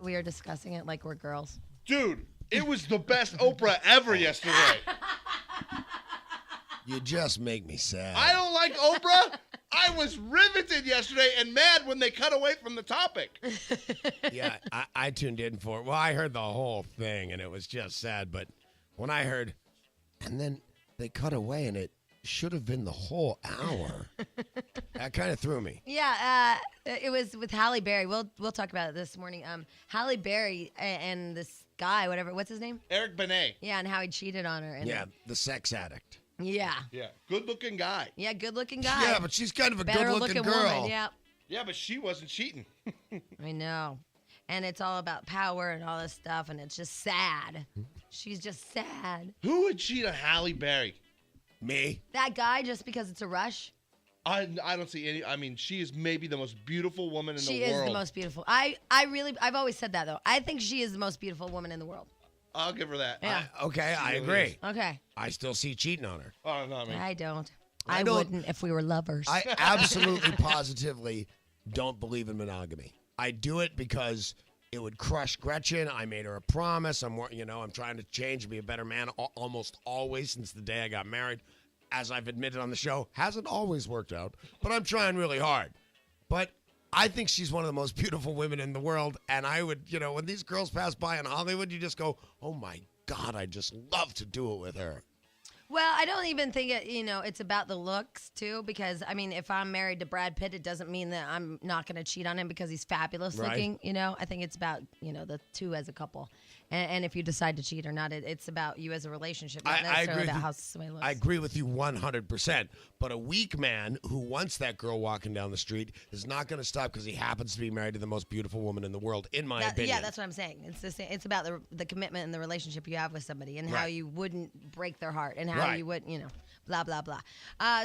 We are discussing it like we're girls. Dude, it was the best Oprah ever yesterday. You just make me sad. I don't like Oprah. I was riveted yesterday and mad when they cut away from the topic. Yeah, I tuned in for it. Well, I heard the whole thing, and it was just sad. But when I heard, and then they cut away, and it should have been the whole hour. That kind of threw me. Yeah, it was with Halle Berry. We'll talk about it this morning. Halle Berry and this guy, what's his name? Eric Benet. Yeah, and how he cheated on her. And Yeah, the sex addict. Yeah. Yeah, good-looking guy. Yeah, good-looking guy. Yeah, but she's kind of a Better good-looking looking girl. woman. Yeah, Yeah, but she wasn't cheating. I know. And it's all about power and all this stuff, and it's just sad. She's just sad. Who would cheat on Halle Berry? Me? That guy, just because it's a rush. I don't see any. I mean, she is maybe the most beautiful woman in the world. She is the most beautiful. I've always said that, though. I think she is the most beautiful woman in the world. I'll give her that. Yeah. Okay, I really agree. is. Okay. I still see cheating on her. Oh, no, I mean. I don't. I I don't- wouldn't if we were lovers. I absolutely, positively don't believe in monogamy. I do it because it would crush Gretchen. I made her a promise. I'm trying to change and be a better man almost always since the day I got married. As I've admitted on the show, hasn't always worked out, but I'm trying really hard. But I think she's one of the most beautiful women in the world, and I would, when these girls pass by in Hollywood, you just go, oh my God, I just love to do it with her. Well, I don't even think it's about the looks too, because I mean, if I'm married to Brad Pitt, it doesn't mean that I'm not going to cheat on him because he's fabulous Right. looking. I think it's about the two as a couple, and if you decide to cheat or not, it's about you as a relationship, not I necessarily agree about with how you. somebody looks. I agree with you 100%. But a weak man who wants that girl walking down the street is not going to stop because he happens to be married to the most beautiful woman in the world, in my opinion. Yeah, that's what I'm saying. It's the same. It's about the commitment and the relationship you have with somebody, and how Right. you wouldn't break their heart, and how Right. you would, blah blah blah.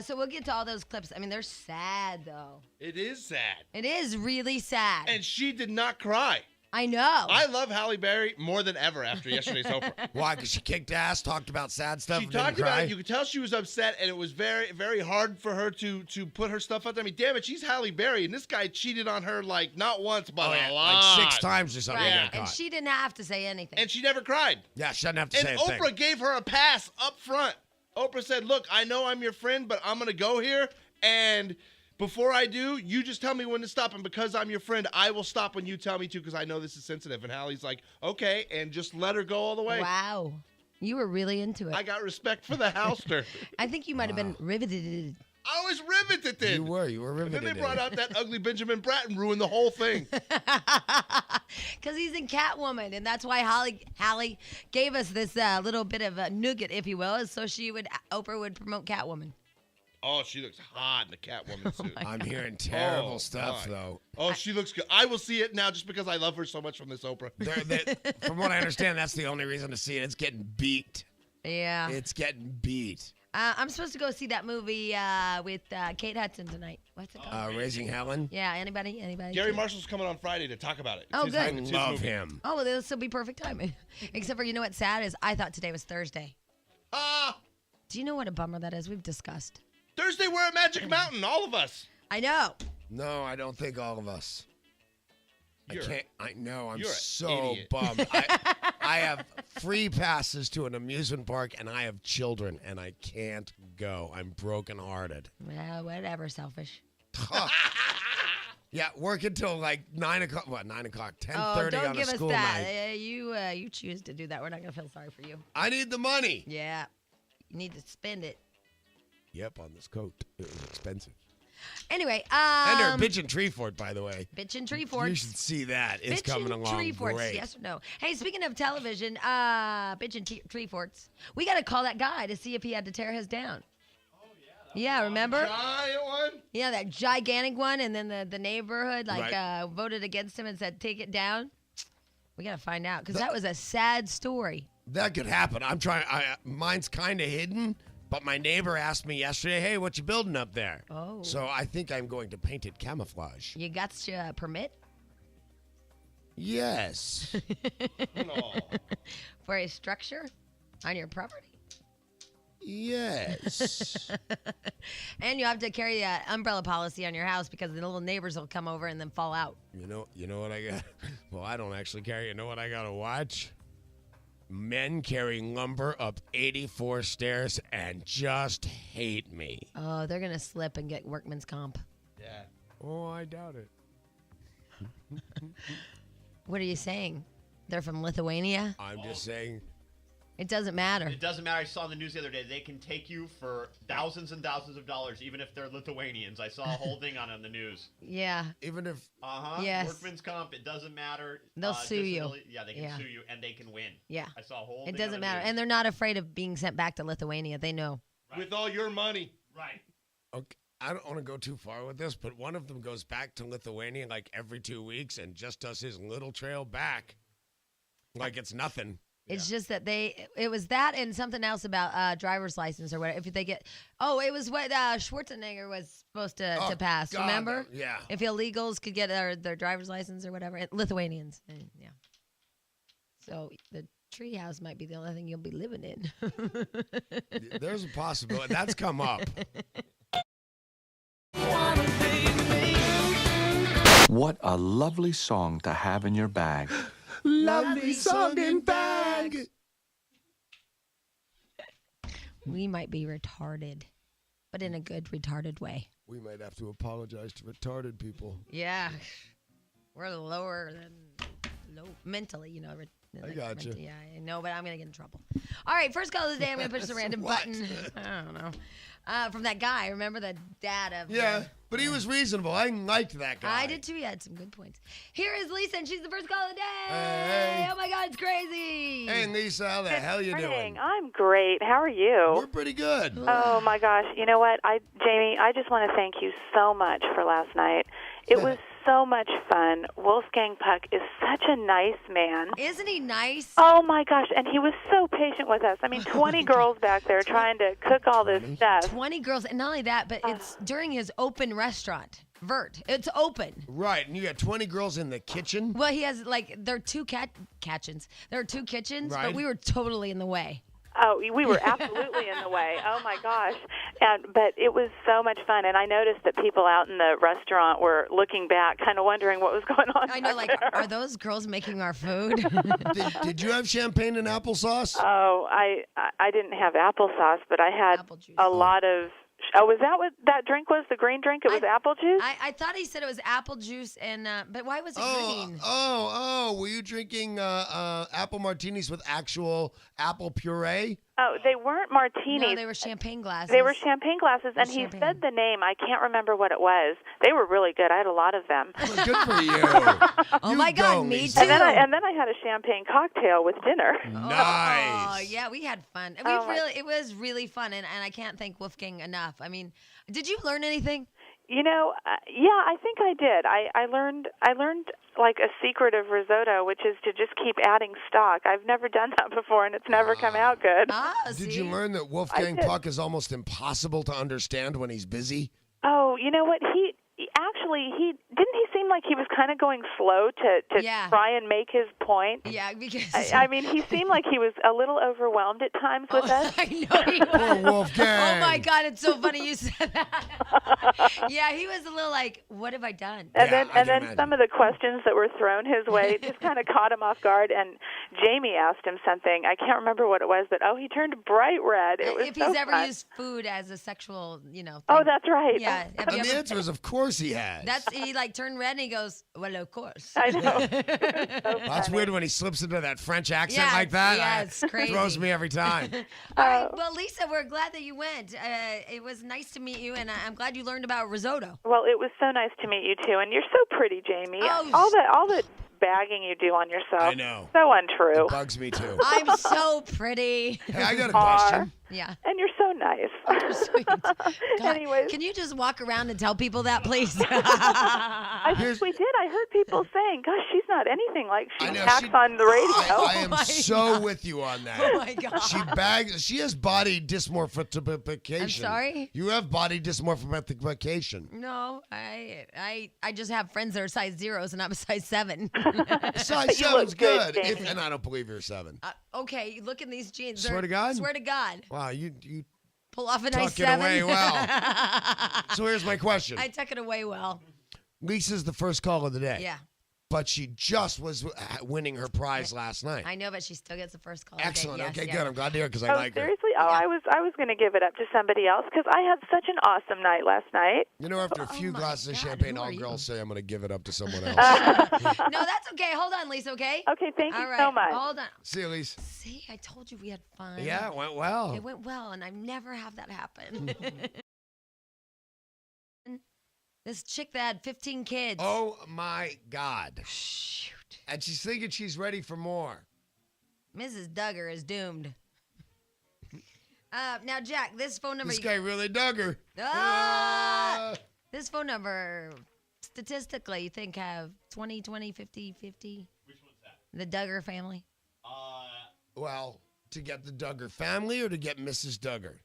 So we'll get to all those clips. I mean, they're sad though. It is sad. It is really sad. And she did not cry. I know. I love Halle Berry more than ever after yesterday's Oprah. Why? Because she kicked ass, talked about sad stuff, She and didn't talked cry? about it. You could tell she was upset, and it was very, very hard for her to put her stuff out there. I mean, damn it, she's Halle Berry, and this guy cheated on her like not once, but a lot. like 6 times or something. Right. Got And caught. she didn't have to say anything. And she never cried. Yeah, she doesn't have to And say a Oprah thing. gave her a pass up front. Oprah said, look, I know I'm your friend, but I'm going to go here, and before I do, you just tell me when to stop, and because I'm your friend, I will stop when you tell me to because I know this is sensitive. And Halle's like, okay, and just let her go all the way. Wow. You were really into it. I got respect for the Houster. I think you might have been riveted. I was riveted. You were And riveted. then they brought out that ugly Benjamin Bratt and ruined the whole thing. Because he's in Catwoman, and that's why Halle gave us this little bit of a nugget, if you will, so Oprah would promote Catwoman. Oh, she looks hot in the Catwoman suit. I'm hearing terrible Oh, stuff, my. though. Oh, she looks good. I will see it now just because I love her so much from this Oprah. From what I understand, that's the only reason to see it. It's getting beat. Yeah. It's getting beat. I'm supposed to go see that movie with Kate Hudson tonight. What's it called? Raising Helen. Yeah, anybody? Gary Marshall's coming on Friday to talk about it. Oh, his good. I movie. It's his love movie. him. Oh, well, this will be perfect timing. Except for, what's sad is I thought today was Thursday. Ah, Do you know what a bummer that is? We've discussed. Thursday we're at Magic Mountain, all of us. I know. No, I don't think all of us. You're- I can't. I know. I'm you're an so idiot. bummed. I have free passes to an amusement park, and I have children, and I can't go. I'm brokenhearted. Well, whatever, selfish. Yeah, work until like 9 o'clock. What, 9 o'clock? 10:30 Oh, don't on give a us school that. night. You choose to do that. We're not going to feel sorry for you. I need the money. Yeah. You need to spend it. Yep, on this coat. It was expensive. Anyway, And our bitch in Treefort, by the way. Bitch and Treefort. You should see that. It's Bitch coming and along Treeforts, great. yes or no? Hey, speaking of television, Bitch and Treeforts, we got to call that guy to see if he had to tear his down. Oh, yeah. Yeah, remember? Giant one. Yeah, that gigantic one, and then the neighborhood Right. voted against him and said, take it down. We got to find out, because that was a sad story. That could happen. I'm trying. Mine's kind of hidden, but my neighbor asked me yesterday, "Hey, what you building up there?" Oh. So I think I'm going to paint it camouflage. You got your permit No. for a structure on your property? Yes. And you have to carry an umbrella policy on your house because the little neighbors will come over and then fall out. You know what I got? Well, I don't actually carry. You know what I got to watch? Men carrying lumber up 84 stairs and just hate me. Oh, they're going to slip and get workman's comp. Yeah. Oh, I doubt it. What are you saying? They're from Lithuania? I'm just saying. It doesn't matter. It doesn't matter. I saw in the news the other day, they can take you for thousands and thousands of dollars, even if they're Lithuanians. I saw a whole thing on it in the news. Yeah. Even if. Yes. Workman's comp, it doesn't matter. They'll sue you. Disability- Yeah, they can sue you, and they can win. Yeah. I saw a whole It thing doesn't on the matter. news. And they're not afraid of being sent back to Lithuania. They know. Right. With all your money. Right. Okay, I don't want to go too far with this, but one of them goes back to Lithuania like every 2 weeks and just does his little trail back. Like it's nothing. It's just that it was that and something else about driver's license or whatever. If they get, it was what Schwarzenegger was supposed to pass. God, remember? yeah. If illegals could get their driver's license or whatever, Lithuanians, yeah. So the treehouse might be the only thing you'll be living in. There's a possibility. That's come up. What a lovely song to have in your bag. Lovely song and bag. We might be retarded, but in a good retarded way. We might have to apologize to retarded people. Yeah, we're lower than low mentally, I got you. Yeah, I know, but I'm gonna get in trouble. All right, first call of the day. I'm gonna push the random What? button. I don't know. From that guy, remember the dad of? Yeah, but he was reasonable. I liked that guy. I did too. He had some good points. Here is Lisa, and she's the first call of the day. Hey. Oh my God, it's crazy. Hey, Lisa, how the hell you doing? Morning. I'm great. How are you? We're pretty good. Oh my gosh. You know what? Jamie, I just want to thank you so much for last night. It was so much fun. Wolfgang Puck is such a nice man. Isn't he nice? Oh my gosh, and he was so patient with us. I mean, 20 girls back there trying to cook all this stuff. 20 girls, and not only that, but it's during his open restaurant. Vert. It's open. Right, and you got 20 girls in the kitchen. Well, he has there are two kitchens. There are two kitchens, Right. but we were totally in the way. Oh, we were absolutely in the way. Oh my gosh. But it was so much fun, and I noticed that people out in the restaurant were looking back, kind of wondering what was going on. I know, back like, there. are those girls making our food? Did you have champagne and applesauce? Oh, I didn't have applesauce, but I had Apple juice. a lot of. Oh, was that what that drink was? The green drink? It was apple juice. I thought he said it was apple juice, and but why was it green? Were you drinking apple martinis with actual apple puree? Oh, they weren't martinis. No, they were champagne glasses. They were champagne glasses, and he Champagne. said the name. I can't remember what it was. They were really good. I had a lot of them. Well, good for you. Oh You my go, God, me Lisa. too. And then I had a champagne cocktail with dinner. Nice. Oh yeah, we had fun. It was really fun, and I can't thank Wolfgang enough. I mean, did you learn anything? You know, yeah, I think I did. I learned like a secret of risotto, which is to just keep adding stock. I've never done that before, and it's never come out good. Did See? you learn that Wolfgang I did. Puck is almost impossible to understand when he's busy? Oh, you know what? He didn't he seem like he was kind of going slow to Yeah. try and make his point. Yeah, because I mean, he seemed like he was a little overwhelmed at times with us. I know he was. Poor Wolfgang. Oh my God, it's so funny you said that. Yeah, he was a little like, what have I done? And Yeah, I then can imagine. some of the questions that were thrown his way just kind of caught him off guard. And Jamie asked him something. I can't remember what it was, but he turned bright red. It was If so he's ever fun. used food as a sexual, thing. Oh, that's right. Yeah. Have you And the ever, answer is, of course he has. he like turned red and he goes, well, of course. I know. That's weird when he slips into that French accent Yeah, like that. yeah, it's crazy. Throws me every time. All right. Well, Lisa, we're glad that you went. It was nice to meet you, and I'm glad you learned about risotto. Well, it was so nice to meet you too, and you're so pretty, Jamie. Oh, all the bagging you do on yourself. I know. So untrue. It bugs me too. I'm so pretty. Hey, I got a Are. question. Yeah. And you're so nice. Sweet. God, Anyways. can you just walk around and tell people that, please? I think we did. I heard people saying, "Gosh, she's not anything like she I know, acts on the radio." I am my so God. with you on that. Oh, my God. She has body dysmorphification. I'm sorry? You have body dysmorphification. No, I just have friends that are size 0s and I'm a size 7. Size You look 7's good, good. Jamie. And I don't believe you're 7. Okay, look in these jeans. Swear to God? Swear to God. Wow, you Pull off a nice tuck it 7. away well. So here's my question. I tuck it away well. Lisa's the first call of the day. Yeah. But she just was winning her prize last night. I know, but she still gets the first call. of the day. Excellent. Yes, Okay, yes. good. I'm glad to hear because I Oh, like her. seriously? Oh, I was going to give it up to somebody else because I had such an awesome night last night. You know, after a few my glasses of God, champagne, who all are you? girls say I'm going to give it up to someone else. No, that's okay. Hold on, Lisa, okay? Okay, thank you All right. so much. Hold on. See you, Lisa. See, I told you we had fun. Yeah, it went well. It went well, and I never have that happen. This chick that had 15 kids. Oh, my God. Shoot. And she's thinking she's ready for more. Mrs. Duggar is doomed. Now, Jack, this phone number. This guy really dug her. Ah! This phone number, statistically, you think have 20, 50, 50? Which one's that? The Duggar family? Well, to get the Duggar family or to get Mrs. Duggar?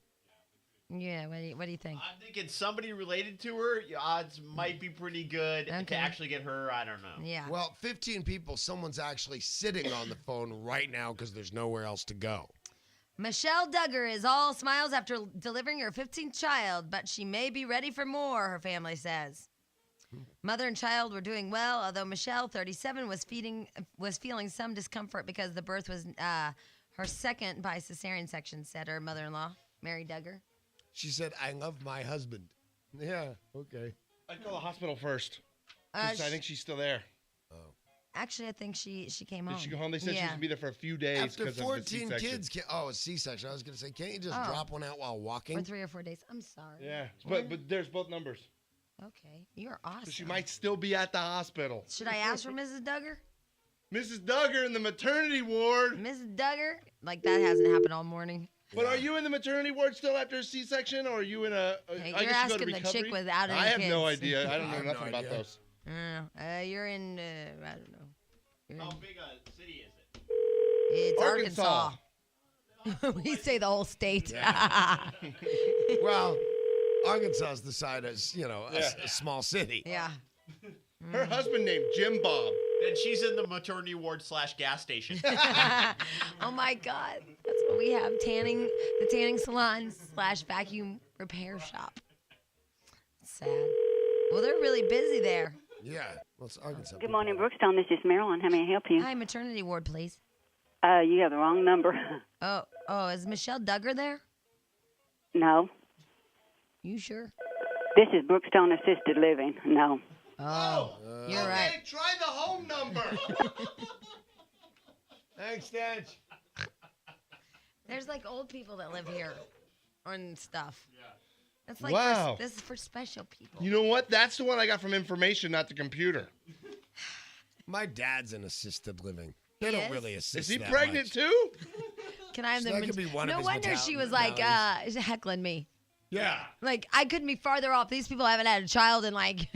Yeah, what do you think? I'm thinking somebody related to her. Your odds might be pretty good. Okay. To actually get her, I don't know. Yeah. Well, 15 people, someone's actually sitting on the phone right now because there's nowhere else to go. Michelle Duggar is all smiles after delivering her 15th child, but she may be ready for more, her family says. Mother and child were doing well, although Michelle, 37, was feeling some discomfort because the birth was her second by cesarean section, said her mother-in-law, Mary Duggar. She said, I love my husband. Yeah, okay. I'd call the hospital first. 'Cause I think she's still there. Actually, I think she came home. Did she go home? They said she was Yeah. going to be there for a few days After because of the 14 C-section. kids, a C-section. I was going to say, can't you just Oh. drop one out while For walking? 3 or 4 days. I'm sorry. Yeah, but there's both numbers. Okay, you're awesome. So she might still be at the hospital. Should I ask for Mrs. Duggar? Mrs. Duggar in the maternity ward. Mrs. Duggar? Like, that hasn't happened all morning. But are you in the maternity ward still after a C-section, or are you in a? Hey, I you're guess you go to asking the recovery? chick without any I have no kids. idea. I don't I know have nothing no about idea. those. I don't know. You're in, I don't know. You're How in, big a city is it? it's Arkansas. Arkansas. We say the whole state. Well, Arkansas is the size as, a small city. Yeah. Her husband named Jim Bob. Then she's in the maternity ward / gas station. Oh my God. That's what we have. The tanning salon / vacuum repair shop. Sad. Well, they're really busy there. Yeah. Well, it's Arkansas. Good morning, Brookstone. This is Marilyn. How may I help you? Hi, maternity ward, please. You have the wrong number. Oh, is Michelle Duggar there? No. You sure? This is Brookstone Assisted Living. No. Oh, you're right. Try the home number. Thanks, Dad. There's like old people that live here and stuff. Yeah. It's like Wow. this is for special people. You know what? That's the one I got from information, not the computer. My dad's in assisted living. They He don't is? really assist Is he that pregnant much. too? Can I have So the that could be one of No his wonder she was like heckling me. Yeah. Like I couldn't be farther off. These people haven't had a child in like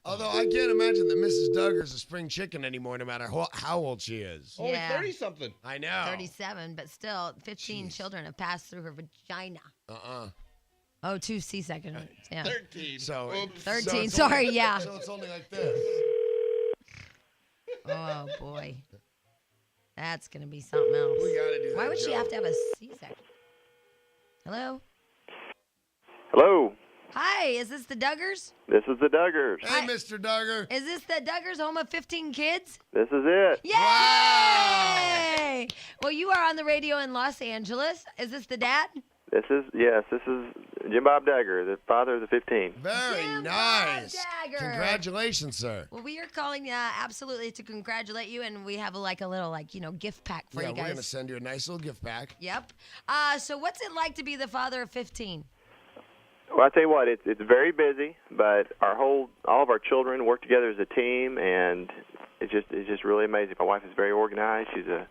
Although I can't imagine that Mrs. Duggar's a spring chicken anymore, no matter how old she is. Only Yeah. 30-something. I know. 37, but still 15 children have passed through her vagina. Oh, 2 C-sections. Yeah. 13. So Oops. 13. it's Sorry, only, yeah. So it's only like this. Oh boy. That's going to be something else. We gotta do that. Why would she joke. have to have a C-section? Hello? Hello, Hi, is this the Duggars? this is the Duggars. Hey, Mr. Duggar. Is this the Duggars home of 15 kids? This is it. Yay! Wow. Well, you are on the radio in Los Angeles. Is this the dad? This is Jim Bob Duggar, the father of the 15. Very Jim nice. Dagger. Congratulations, sir. Well, we are calling absolutely to congratulate you, and we have a little gift pack for Yeah, you we're guys. gonna send you a nice little gift pack. Yep. So what's it like to be the father of 15? Well, I tell you what, it's very busy, but all of our children work together as a team, and it's just really amazing. My wife is very organized. She's a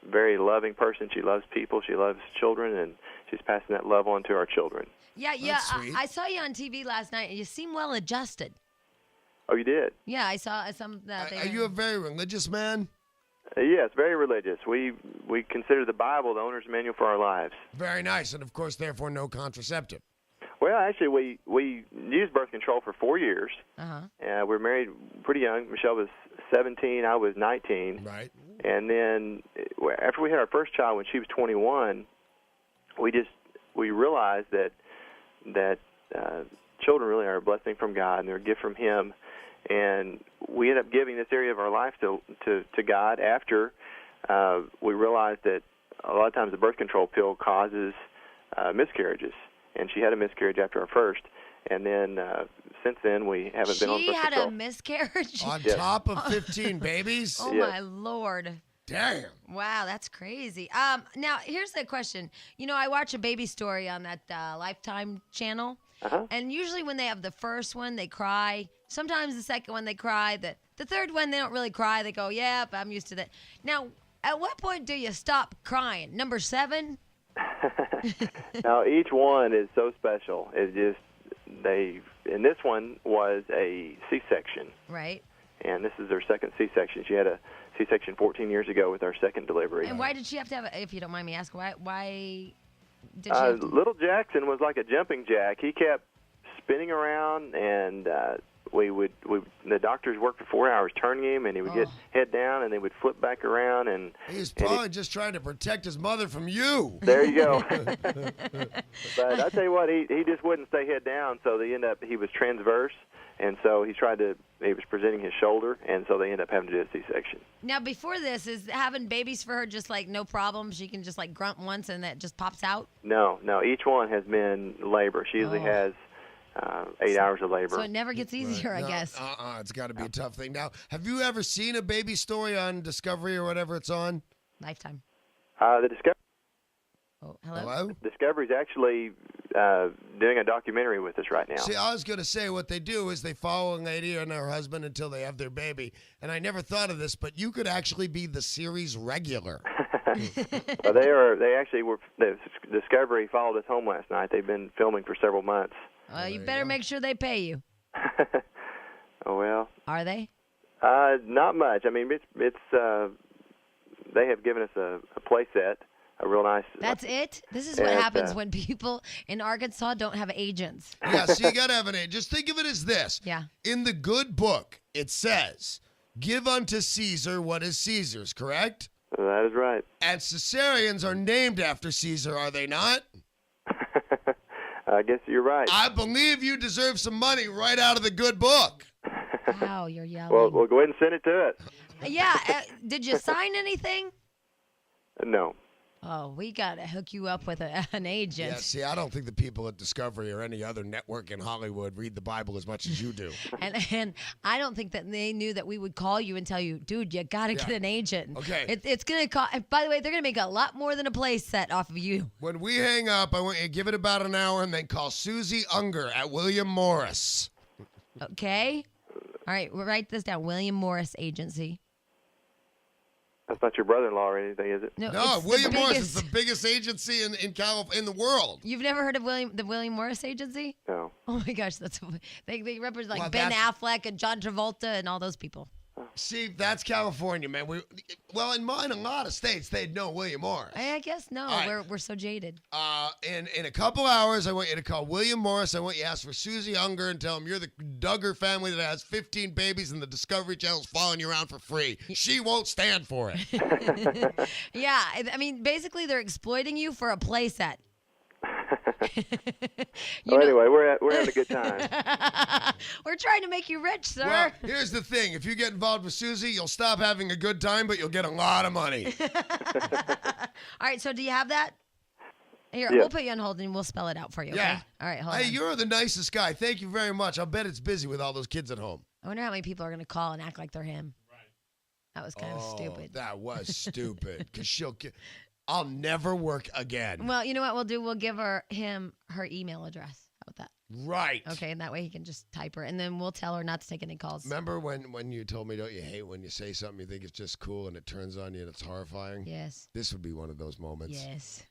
very loving person. She loves people. She loves children, and she's passing that love on to our children. Yeah, That's sweet. I saw you on TV last night, and you seem well adjusted. Oh, you did? Yeah, I saw some. Are you a very religious man? Yes, very religious. We consider the Bible the owner's manual for our lives. Very nice, and of course, therefore, no contraceptive. Well, actually, we used birth control for 4 years. Uh-huh. We were married pretty young. Michelle was 17. I was 19. Right. And then after we had our first child, when she was 21, we realized that children really are a blessing from God and they're a gift from Him. And we ended up giving this area of our life to God after we realized that a lot of times the birth control pill causes miscarriages. And she had a miscarriage after our first. And then since then, we haven't been on birth She had control. a miscarriage? On Yes. top of 15 babies? Oh, Yes. my Lord. Damn. Wow, that's crazy. Now, here's the question. You know, I watch a baby story on that Lifetime channel. Uh-huh. And usually when they have the first one, they cry. Sometimes the second one, they cry. The third one, they don't really cry. They go, yeah, but I'm used to that. Now, at what point do you stop crying? Number 7? Now, each one is so special. It's just, and this one was a C-section. Right. And this is her second C-section. She had a C-section 14 years ago with our second delivery. And why did she have to have it, if you don't mind me asking, why did she have to? Little Jackson was like a jumping jack. He kept spinning around, and the doctors worked for 4 hours turning him, and he would get head down, and they would flip back around, and He's probably just trying to protect his mother from you. there you go. But I tell you what, he just wouldn't stay head down, so he was transverse, and so he was presenting his shoulder, and so they ended up having to do a C-section. Now, before this, is having babies for her just like no problem? She can just like grunt once and that just pops out? No, each one has been labor. She usually has 8 hours of labor. So it never gets easier, I No, guess. It's got to be a tough thing. Now, have you ever seen a baby story on Discovery or whatever it's on? Lifetime. The Oh, hello? Hello? Discovery's actually doing a documentary with us right now. See, I was going to say what they do is they follow a lady and her husband until they have their baby. And I never thought of this, but you could actually be the series regular. Discovery followed us home last night. They've been filming for several months. You better make sure they pay you. Oh well. Are they? Not much. I mean, it's they have given us a play set, a real nice. That's it? This is what Yeah, happens when people in Arkansas don't have agents. Yeah, so you got to have an age. Just think of it as this. Yeah. In the good book, it says, give unto Caesar what is Caesar's, correct? That is right. And cesareans are named after Caesar, are they not? I guess you're right. I believe you deserve some money right out of the good book. Wow, you're yelling. Well, we'll go ahead and send it to it. Yeah, did you sign anything? No. Oh, we got to hook you up with an agent. Yeah, see, I don't think the people at Discovery or any other network in Hollywood read the Bible as much as you do. And I don't think that they knew that we would call you and tell you, dude, you got to get an agent. Okay. It's going to cost, and by the way, they're going to make a lot more than a play set off of you. When we hang up, I want you to give it about an hour and then call Susie Unger at William Morris. Okay? All right, we'll write this down. William Morris Agency. That's not your brother-in-law or anything, is it? No, it's the William Morris is biggest- the biggest agency in the world. You've never heard of the William Morris Agency? No. Oh my gosh, they represent like Well, Ben that's- Affleck and John Travolta and all those people. See, that's California, man. Well, in a lot of states, they'd know William Morris. I guess no, All right. we're so jaded. In a couple hours, I want you to call William Morris. I want you to ask for Susie Unger and tell him you're the Duggar family that has 15 babies and the Discovery Channel's following you around for free. She won't stand for it. Yeah, I mean, basically they're exploiting you for a play set. Anyway, we're having a good time. We're trying to make you rich, sir. Well, here's the thing. If you get involved with Susie, you'll stop having a good time, but you'll get a lot of money. All right, so do you have that? Here, Yeah. we'll put you on hold and we'll spell it out for you, okay? Yeah. All right, hold Hey, on. you're the nicest guy. Thank you very much. I'll bet it's busy with all those kids at home. I wonder how many people are going to call and act like they're him. That was kind of stupid. That was stupid. Because I'll never work again. Well, you know what we'll do? We'll give him her email address. How about that? Right. Okay, and that way he can just type her, and then we'll tell her not to take any calls. Remember when you told me, don't you hate when you say something you think it's just cool and it turns on you and it's horrifying? Yes. This would be one of those moments. Yes.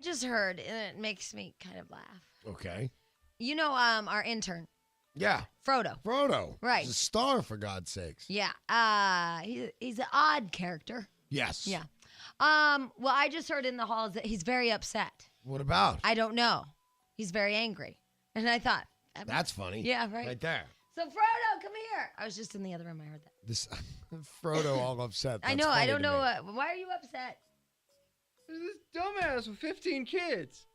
Just heard, and it makes me kind of laugh. Okay. You know, our intern, Yeah. Frodo. Frodo. Right. He's a star, for God's sakes. Yeah. He's an odd character. Yes. Yeah. Well, I just heard in the halls that he's very upset. What about? I don't know. He's very angry. And I thought, That's funny. yeah, right. Right there. So Frodo, come here. I was just in the other room. I heard that. This Frodo all upset. I That's know. I funny don't to know. me. Why are you upset? This dumbass with 15 kids.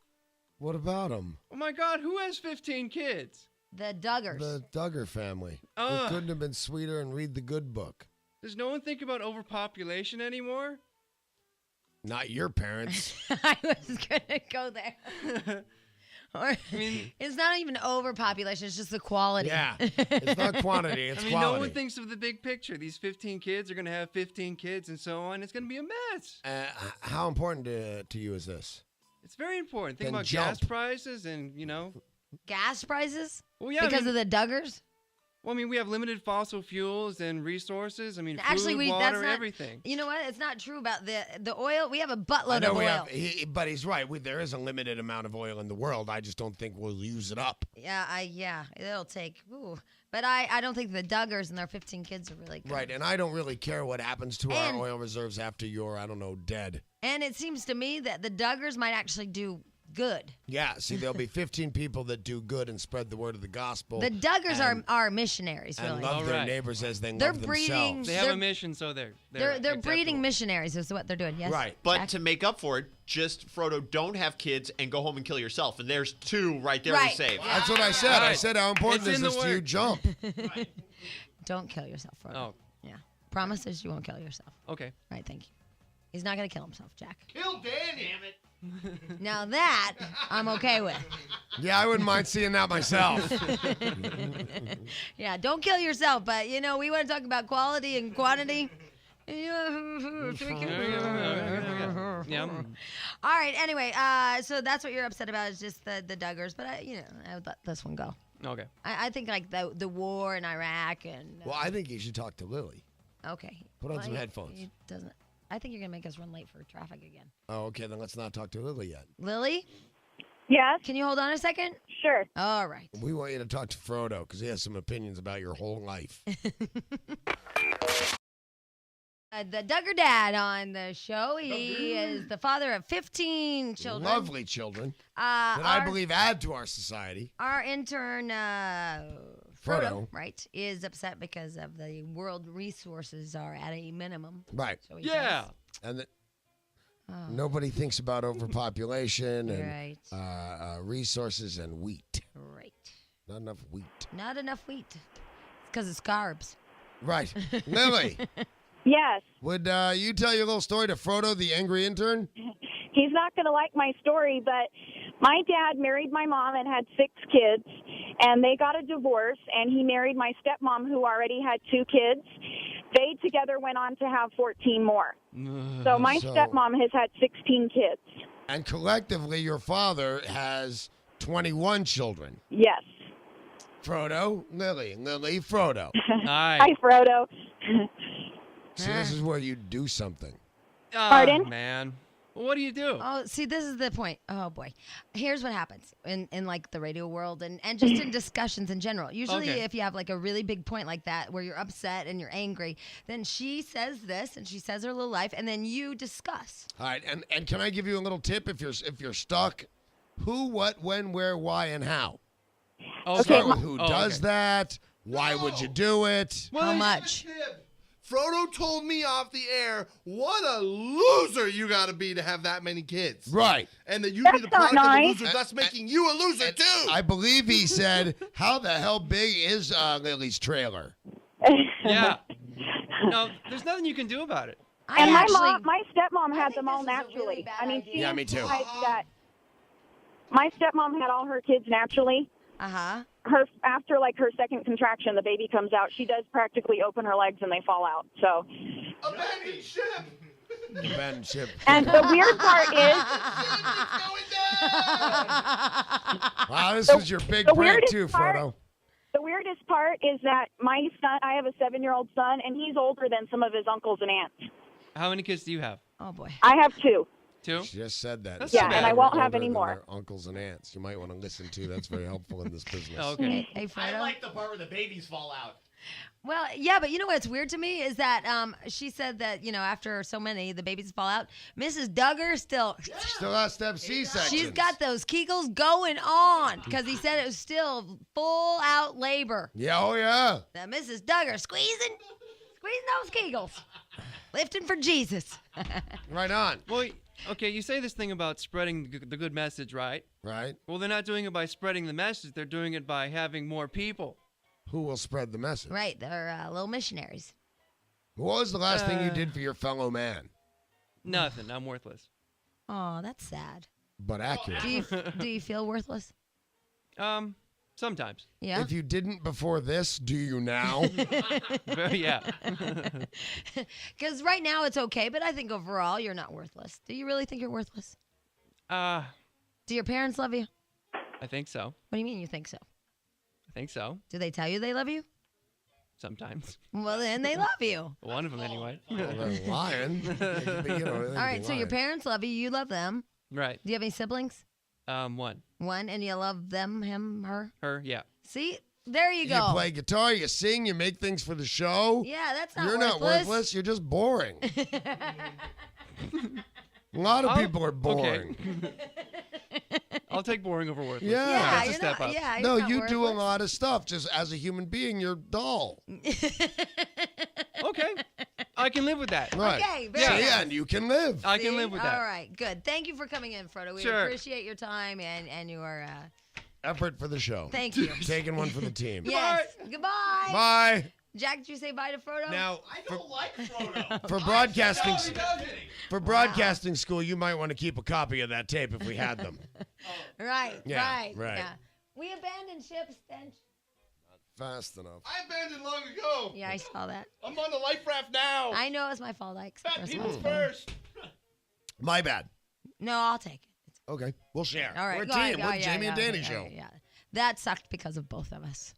What about him? Oh my God, who has 15 kids? The Duggars. The Duggar family. It Ugh. couldn't have been sweeter and read the good book. Does no one think about overpopulation anymore? Not your parents. I was gonna go there. Or, it's not even overpopulation; it's just the quality. Yeah. It's not quantity, it's I mean, quality. no one thinks of the big picture. These 15 kids are going to have 15 kids and so on. It's going to be a mess. How important to you is this? It's very important. Think Then about jump. gas prices and, Gas prices Well, yeah, because of the Duggars. Well, I mean, we have limited fossil fuels and resources. I mean, Actually, food, that's water, not, everything. You know what? It's not true about the oil. We have a I buttload know of we oil. have, but he's right. There is a limited amount of oil in the world. I just don't think we'll use it up. Yeah, it'll take. Ooh. But I don't think the Duggars and their 15 kids are really good. Right, and I don't really care what happens to And- our oil reserves after you're, I don't know, dead. And it seems to me that the Duggars might actually do good. Yeah, see, there'll be 15 people that do good and spread the word of the gospel. The Duggars and, are missionaries, and really. love their Alright. neighbors as they They're love breeding- themselves. They have they're- a mission, so they're They're acceptable. breeding missionaries is what they're doing. Yes. Right. But Jack? to make up for it, just Frodo, don't have kids and go home and kill yourself. And there's two right there Right. to save. That's what I said. I Right. said, how important It's is in the this to you? work. Jump. Don't kill yourself, Frodo. Oh, Yeah. Promises you won't kill yourself. okay. Right. Thank you. He's not gonna kill himself, Jack. Kill Danny. Damn it. Now that I'm okay with. Yeah, I wouldn't mind seeing that myself. Yeah, don't kill yourself. But we want to talk about quality and quantity. Yeah. All right. Anyway, so that's what you're upset about is just the Duggars. But I would let this one go. Okay. I think like the war in Iraq and. Well, I think you should talk to Lily. Okay. Put on Well, some he- headphones. he doesn't. I think you're gonna make us run late for traffic again. Oh, okay, then let's not talk to Lily yet. Lily, Yes, can you hold on a second? sure. All right. We want you to talk to Frodo because he has some opinions about your whole life. The Duggar Dad on the show. He is the father of 15 children. Lovely children That that I believe add to our society. Our intern, Frodo, Frodo. right, is upset because of the world resources are at a minimum. Right. So he Yeah. says, And oh, nobody thinks about overpopulation and right, resources and wheat. right. Not enough wheat. Not enough wheat. It's because it's carbs. Right. Lily, Yes. would you tell your little story to Frodo, the angry intern? He's not going to like my story, but my dad married my mom and had 6 kids, and they got a divorce, and he married my stepmom, who already had 2 kids. They together went on to have 14 more. So my So- stepmom has had 16 kids. And collectively, your father has 21 children. Yes. Frodo, Lily, Frodo. Hi. Hi, Frodo. See, this is where you do something. Pardon? Man. Well, what do you do? Oh, see, this is the point. Oh boy, here's what happens in like the radio world and just in discussions in general. Usually, Okay. if you have like a really big point like that where you're upset and you're angry, then she says this and she says her little life, and then you discuss. All right, and can I give you a little tip if you're stuck? Who, what, when, where, why, and how. Okay. Start with who Oh, does okay. that. Why would you do it? How much? Frodo told me off the air, what a loser you got to be to have that many kids. Right. And that you That's be the not product of a nice. loser, thus making you a loser, too. I believe he said, "How the hell big is Lily's trailer?" Yeah. No, there's nothing you can do about it. I And my actually, mom, my stepmom I had think them all this is a really naturally. bad I mean, idea. she Yeah, me too. implied that my stepmom had all her kids naturally. Her after like her second contraction, the baby comes out. She does practically open her legs and they fall out. So, Abandoned ship. Ben Ship. and the weird part is, Wow, this The- was your big the break weirdest too, part- Frodo. the weirdest part is that my son, I have a 7-year-old son, and he's older than some of his uncles and aunts. How many kids do you have? oh boy. I have 2. Two? She just said that. That's Yeah, too bad. and I won't have Older any than more. their uncles and aunts. You might want to listen to. That's very helpful in this business. Oh, okay. Hey, Frodo. I like the part where the babies fall out. Well, yeah, but you know what's weird to me is that she said that, after so many, the babies fall out. Mrs. Duggar still, Still has to have C-sections. she's got those Kegels going on because he said it was still full out labor. Yeah, oh yeah. That Mrs. Duggar squeezing those Kegels, lifting for Jesus. Right on. Well, okay, you say this thing about spreading the good message, right? Right. Well, they're not doing it by spreading the message. They're doing it by having more people. Who will spread the message? Right, they're little missionaries. What was the last thing you did for your fellow man? Nothing. I'm worthless. Oh, that's sad. But accurate. Do you feel worthless? Sometimes. Yeah. If you didn't before this, do you now? Yeah. Because right now it's okay, but I think overall you're not worthless. Do you really think you're worthless? I Do your parents love you? think so. What do you mean you think so? I think so. Do they tell you they love you? Sometimes. Well, then they love you. One of them, anyway. Well, they're lying. They could be, All right, so your parents love you. You love them. Right. Do you have any siblings? One. One, and you love them, him, her? Her, yeah. See? There you You go. play guitar, you sing, you make things for the show. Yeah, that's not You're worthless. not worthless. You're just boring. A lot of people are boring. I'll take boring over worthless. Yeah. That's a you're step not, up. yeah, No, you're not you do a worthless. lot of stuff. Just as a human being, you're dull. Okay. I can live with that. Right. Okay, very So, nice. yeah, and you can live. I can See? live with that. All right, good. Thank you for coming in, Frodo. We Sure. appreciate your time and your Effort for the show. thank you. Taking one for the team. Yes. Goodbye. Bye. Jack, did you say bye to Frodo? Now, I don't like Frodo. for broadcasting, No, he doesn't. for broadcasting school, you might want to keep a copy of that tape if we had them. Right, Yeah, right. right. Yeah. We abandoned ship, Stench. Fast enough. I abandoned long ago. Yeah, I saw that. I'm on the life raft now. I know it was my fault. I Fat expressed people's myself. first. My bad. No, I'll take it. Okay, we'll share. All right, We're a go ahead, team. go We're ahead, Jamie and Danny yeah, show. Yeah. That sucked because of both of us.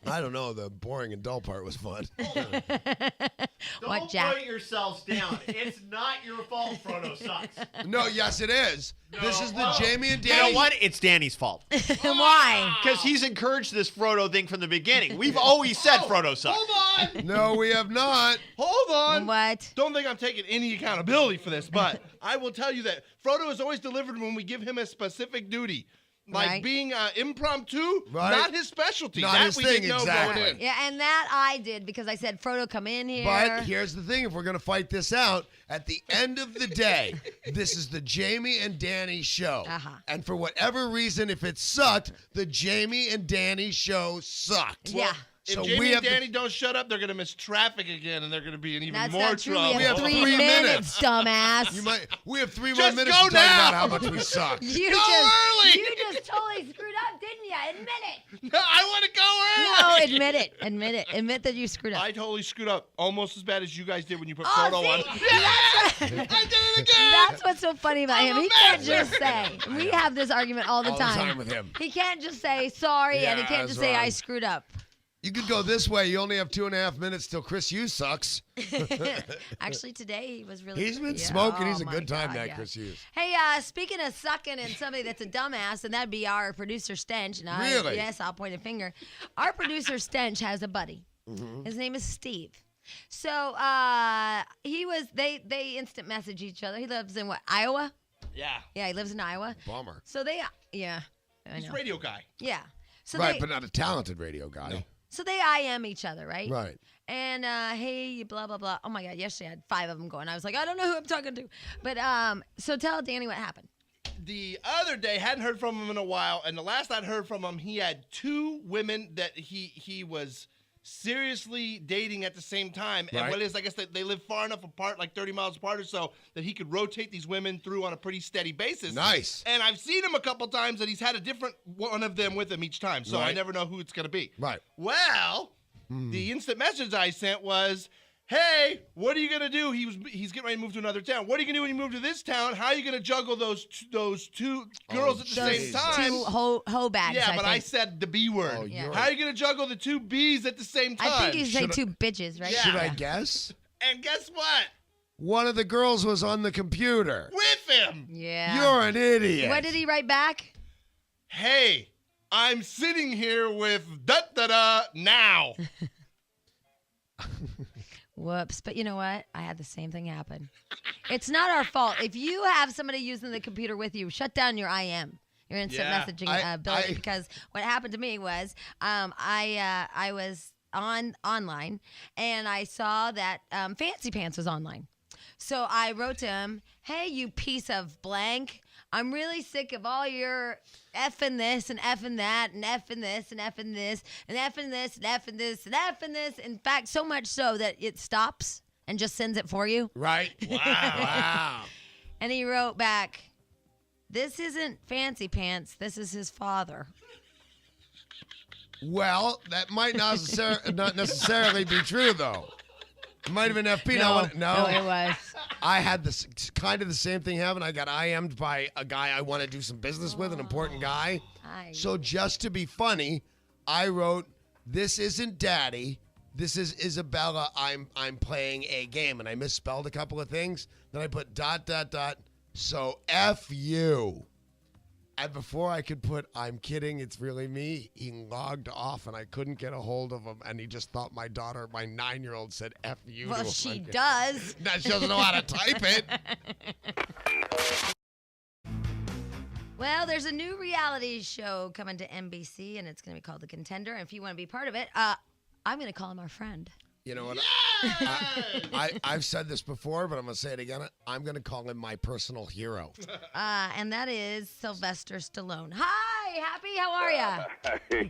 I don't know. The boring and dull part was fun. What, Don't Jack? put yourselves down. It's not your fault Frodo sucks. No, yes, it is. This is the Well, Jamie and You Danny. know what? It's Danny's fault. Why? Because he's encouraged this Frodo thing from the beginning. We've always said Frodo sucks. Hold on. No, we have not. Hold on. What? Don't think I'm taking any accountability for this, but I will tell you that Frodo is always delivered when we give him a specific duty. Like Right. being impromptu, Right. not his specialty. Not that his we thing, didn't know exactly. going in. Yeah, and that I did because I said, Frodo, come in here. But here's the thing: if we're gonna fight this out, at the end of the day, this is the Jamie and Danny show. Uh-huh. And for whatever reason, if it sucked, the Jamie and Danny show sucked. Yeah. If So Jamie we have and Danny don't shut up, they're going to miss traffic again, and they're going to be in even That's more not true. trouble. We have We have 3 3 minutes, dumbass. We have 3 more Just minutes go to talk about now. how much we suck. You Go just, early. You just totally screwed up, didn't you? Admit it. I want to go No, early. admit it. Admit it. Admit that you screwed up. I totally screwed up, almost as bad as you guys did when you put Oh, Frodo on. see? Yeah! I did it again. That's what's so funny about him. I'm a He can't master. just say. We have this argument all the All time. the time with him. He can't just say sorry, and he Yeah, can't that's just say I wrong. screwed up. You could go this way. You only have 2.5 minutes till Chris Hughes sucks. Actually, today he was really. He's been yeah, smoking. He's oh a my good time, God, that yeah. Chris Hughes. Hey, speaking of sucking and somebody that's a dumbass, and that'd be our producer Stench. And Really? Yes, I'll point a finger. Our producer Stench has a buddy. Mm-hmm. His name is Steve. So they instant message each other. He lives in what, Iowa? Yeah. Yeah, he lives in Iowa. Bummer. So yeah. I He's a know. radio guy. Yeah. So Right, they, but not a talented radio guy. so they IM each other, right? Right. And hey, blah blah blah. Oh my God! Yesterday I had 5 of them going. I was like, I don't know who I'm talking to. But so tell Danny what happened. The other day, hadn't heard from him in a while, and the last I'd heard from him, he had 2 women that he was seriously dating at the same time. And Right. what it is, I guess they live far enough apart, like 30 miles apart or so, that he could rotate these women through on a pretty steady basis. Nice. And I've seen him a couple times, and he's had a different one of them with him each time, so I Right. never know who it's going to be. Right. Well, the instant message I sent was, hey, what are you going to do? He's getting ready to move to another town. What are you going to do when you move to this town? How are you going to juggle those two girls at the Those same time? 2 hoe bags. Yeah, but I think. said the B word. Oh, Yeah. you're- How are you going to juggle the 2 B's at the same time? I think he's saying Should I- 2 bitches, right? Yeah. Should I guess? And guess what? one of the girls was on the computer. With him. Yeah. You're an idiot. What did he write back? Hey, I'm sitting here with da-da-da now. Whoops. But you know what? I had the same thing happen. It's not our fault. If you have somebody using the computer with you, shut down your IM, your instant messaging ability, because what happened to me was I was online and I saw that Fancy Pants was online. So I wrote to him, hey, you piece of blank, I'm really sick of all your effing this and effing that and effing this and effing this and effing this and effing this and effing this. In fact, so much so that it stops and just sends it for you. Right? Wow. And he wrote back, this isn't Fancy Pants, this is his father. Well, that might not necessarily be true, though. It might have been FP. No, it was. I had this kind of the same thing happen. I got IM'd by a guy I want to do some business with, an important guy. So just to be funny, I wrote, this isn't Daddy. This is Isabella. I'm playing a game. And I misspelled a couple of things. Then I put ... So F you. And before I could put, I'm kidding, it's really me, he logged off and I couldn't get a hold of him. And he just thought my daughter, my 9-year-old, said F you. Well, she does. No, she doesn't know how to type it. Well, there's a new reality show coming to NBC, and it's going to be called The Contender. And if you want to be part of it, I'm going to call him our friend. You know what? I've said this before, but I'm going to say it again. I'm going to call him my personal hero. And that is Sylvester Stallone. Hi, Happy. How are ya? Hey,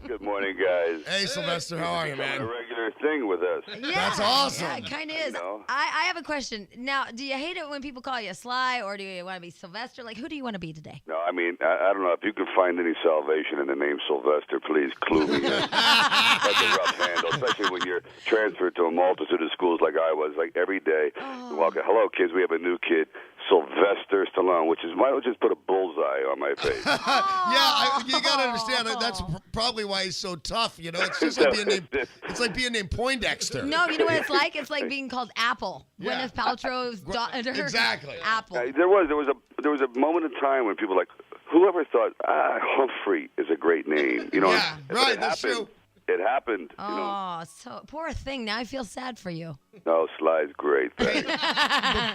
good morning, guys. Hey, Sylvester. How are you, man? A regular thing with us. Yeah, that's awesome. Yeah, it kind of is. You know? I have a question. Now, do you hate it when people call you Sly, or do you want to be Sylvester? Like, who do you want to be today? No, I mean, I don't know. If you can find any salvation in the name Sylvester, please clue me in. That's a rough handle, especially when you're transferred to a multitude of schools like I was. Like every day, welcome. Hello, kids. We have a new kid, Sylvester Stallone, which is might just put a bullseye on my face. You got to understand. That's probably why he's so tough. You know, it's just like being named. It's like being named Poindexter. No, you know what it's like? It's like being called Apple. Yeah. Gwyneth Paltrow's daughter. Exactly. Apple. There was a moment in time when people were like, whoever thought Humphrey is a great name, you know? Yeah, right. That's true. It happened. Oh, you know. so poor thing. Now I feel sad for you. No, Sly's great.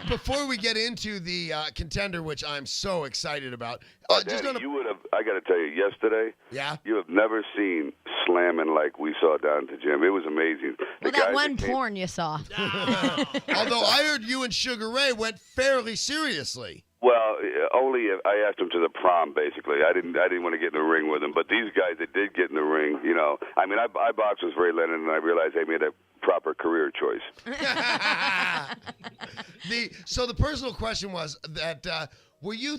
Before we get into the Contender, which I'm so excited about, Danny, you would have. I got to tell you, yesterday. Yeah. You have never seen slamming like we saw down at the gym. It was amazing. Well, that one porn you saw. Although I heard you and Sugar Ray went fairly seriously. Well, only if I asked him to the prom. Basically, I didn't want to get in the ring with him. But these guys that did get in the ring, you know, I mean, I boxed with Ray Leonard, and I realized they made a proper career choice. So the personal question was that were you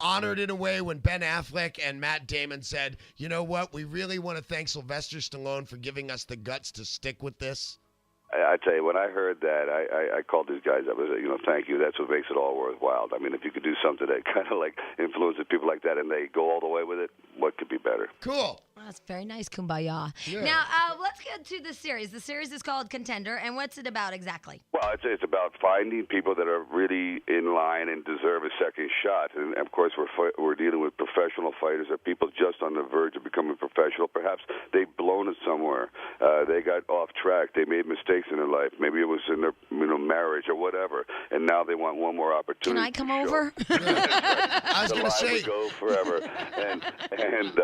honored in a way when Ben Affleck and Matt Damon said, you know what, we really want to thank Sylvester Stallone for giving us the guts to stick with this? I tell you, when I heard that, I called these guys up and said, you know, thank you. That's what makes it all worthwhile. I mean, if you could do something that kind of like influences people like that and they go all the way with it, what could be better? Cool. Well, that's very nice, Kumbaya. Yeah. Now, let's get to the series. The series is called Contender, and what's it about exactly? Well, it's about finding people that are really in line and deserve a second shot. And, of course, we're dealing with professional fighters or people just on the verge of becoming professional. Perhaps they've blown it somewhere. They got off track. They made mistakes in their life. Maybe it was in their marriage or whatever. And now they want one more opportunity. Can I come over? I was going to say. Go forever. and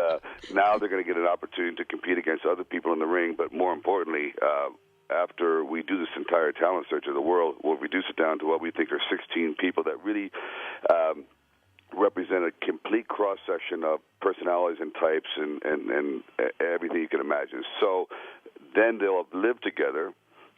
now they're going to get an opportunity to compete against other people in the ring. But more importantly, after we do this entire talent search of the world, we'll reduce it down to what we think are 16 people that really represent a complete cross-section of personalities and types and everything you can imagine. So then they'll live together.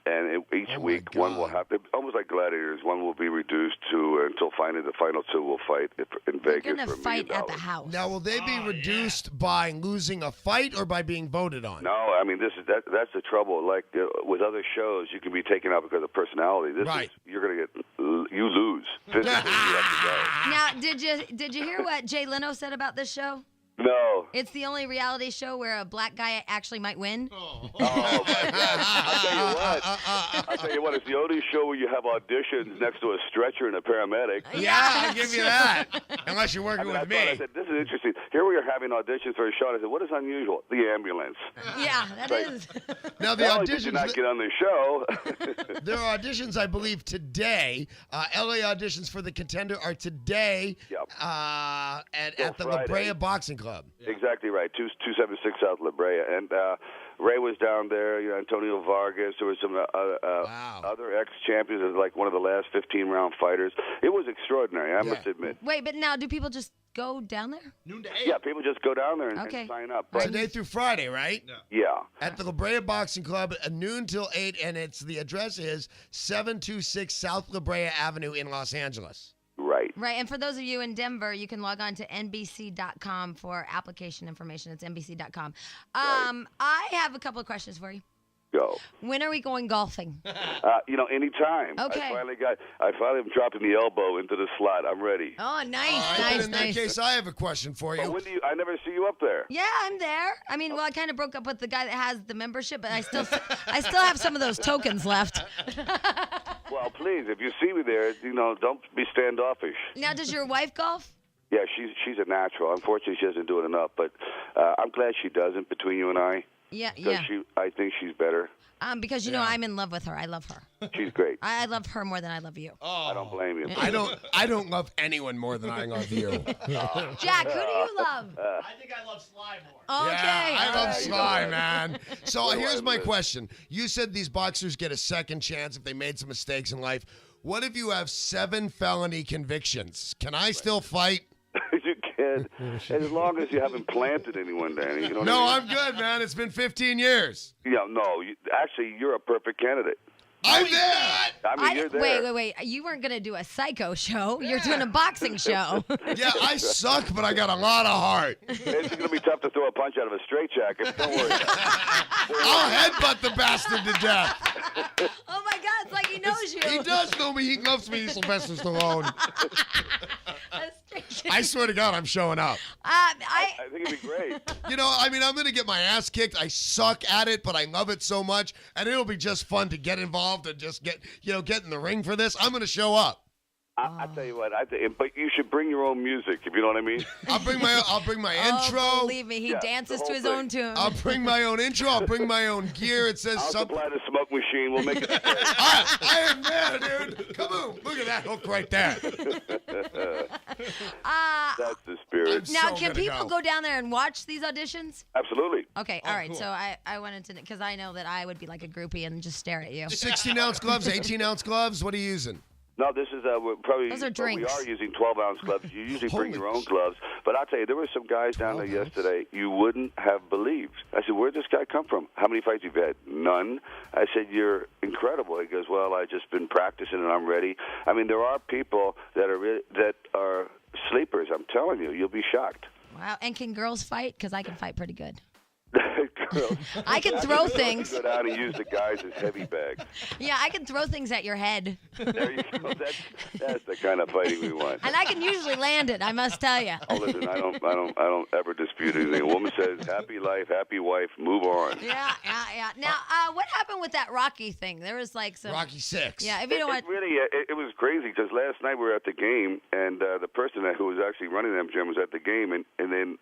And each week, one will have, almost like gladiators, one will be reduced to until finally the final two will fight in Vegas. They're going to fight at the house. Now, will they be reduced by losing a fight or by being voted on? No, I mean that's the trouble. Like with other shows, you can be taken out because of personality. This is you're going to get you lose. Physically, you have to go. Now, did you hear what Jay Leno said about this show? No. It's the only reality show where a black guy actually might win. Oh, my God. I'll tell you what, it's the only show where you have auditions next to a stretcher and a paramedic. Yeah, I'll give you that. Unless you're working with me. I said, this is interesting. Here we are having auditions for a show. I said, what is unusual? The ambulance. Yeah, that is. Now, the Not only did you auditions. not get on the show. There are auditions, I believe, today. LA auditions for The Contender are today at the La Brea Boxing Club. Exactly right. 276 South La Brea. And Ray was down there, Antonio Vargas. There was some other ex-champions. It was like one of the last 15-round fighters. It was extraordinary, I must admit. Wait, but now do people just go down there? Noon to 8. Yeah, people just go down there and Okay. sign up. Today through Friday, right? Yeah. At the La Brea Boxing Club, noon till 8, and the address is 726 South La Brea Avenue in Los Angeles. Right. Right, and for those of you in Denver, you can log on to NBC.com for application information. It's NBC.com. I have a couple of questions for you. Go. When are we going golfing? Anytime. Okay. I finally am dropping the elbow into the slot. I'm ready. Oh, nice, All right, nice, then in that nice. case, I have a question for you. But I never see you up there. Yeah, I'm there. I mean, well, I kind of broke up with the guy that has the membership, but I still have some of those tokens left. Well, please, if you see me there, don't be standoffish. Now, does your wife golf? Yeah, she's a natural. Unfortunately, she doesn't do it enough, but I'm glad she doesn't. Between you and I, Yeah. I think she's better. Because I'm in love with her. I love her. She's great. I love her more than I love you. I don't blame you. I don't love anyone more than I love you. Jack, who do you love? I think I love Sly more. Okay. Yeah, I love you Sly, know. man. So here's my question. You said these boxers get a second chance if they made some mistakes in life. What if you have 7 felony convictions? Can I still fight? You can, as long as you haven't planted anyone, Danny. You know what No, I mean? I'm good, man. It's been 15 years. Yeah, no. Actually, you're a perfect candidate. I'm there. I mean, you're there. Wait. You weren't going to do a psycho show. You're doing a boxing show. Yeah, I suck, but I got a lot of heart. It's going to be tough to throw a punch out of a straitjacket. Don't worry. I'll headbutt the bastard to death. Oh, my God. It's like he knows you. He does know me. He loves me, Sylvester Stallone. I swear to God, I'm showing up. I think it'd be great. I'm going to get my ass kicked. I suck at it, but I love it so much, and it'll be just fun to get involved and just get in the ring for this. I'm going to show up. I tell you what, but you should bring your own music, if you know what I mean. I'll bring my intro. Oh, believe me, he dances to his own tune. I'll bring my own intro. I'll bring my own gear. It says I'll something. supply the smoke machine. We'll make it. I am there, dude. Come on, look at that hook right there. That's the spirit. Now, can people go down there and watch these auditions? Absolutely. Okay, all right. Cool. So I wanted to, because I know that I would be like a groupie and just stare at you. 16-ounce gloves, 18-ounce gloves. What are you using? No, this is we're probably. Those are drinks. We are using 12-ounce gloves. You usually bring your own gloves, but I'll tell you, there were some guys down there yesterday you wouldn't have believed. I said, "Where'd this guy come from? How many fights you've had? None." I said, "You're incredible." He goes, "Well, I just been practicing and I'm ready." I mean, there are people that are sleepers. I'm telling you, you'll be shocked. Wow. And can girls fight? Because I can fight pretty good. Girls. I can throw things. Go down and use the guys as heavy bags. Yeah, I can throw things at your head. There you go. That's the kind of fighting we want. And I can usually land it, I must tell you. Oh, listen, I don't ever dispute anything. A woman says, "Happy life, happy wife, move on." Yeah. Now, what happened with that Rocky thing? There was like some Rocky 6. Yeah, if you don't want. It was crazy because last night we were at the game, and the person who was actually running the MGM was at the game, and then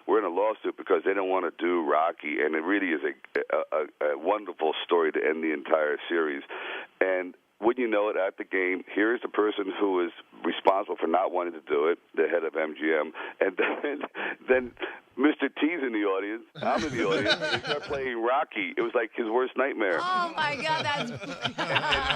we're in a lawsuit because they don't want to do Rocky, and it really is a wonderful story to end the entire series. And wouldn't you know it, at the game, here's the person who is responsible for not wanting to do it, the head of MGM, and then Mr. T's in the audience, I'm in the audience, and they start playing Rocky. It was like his worst nightmare. Oh, my God, that's...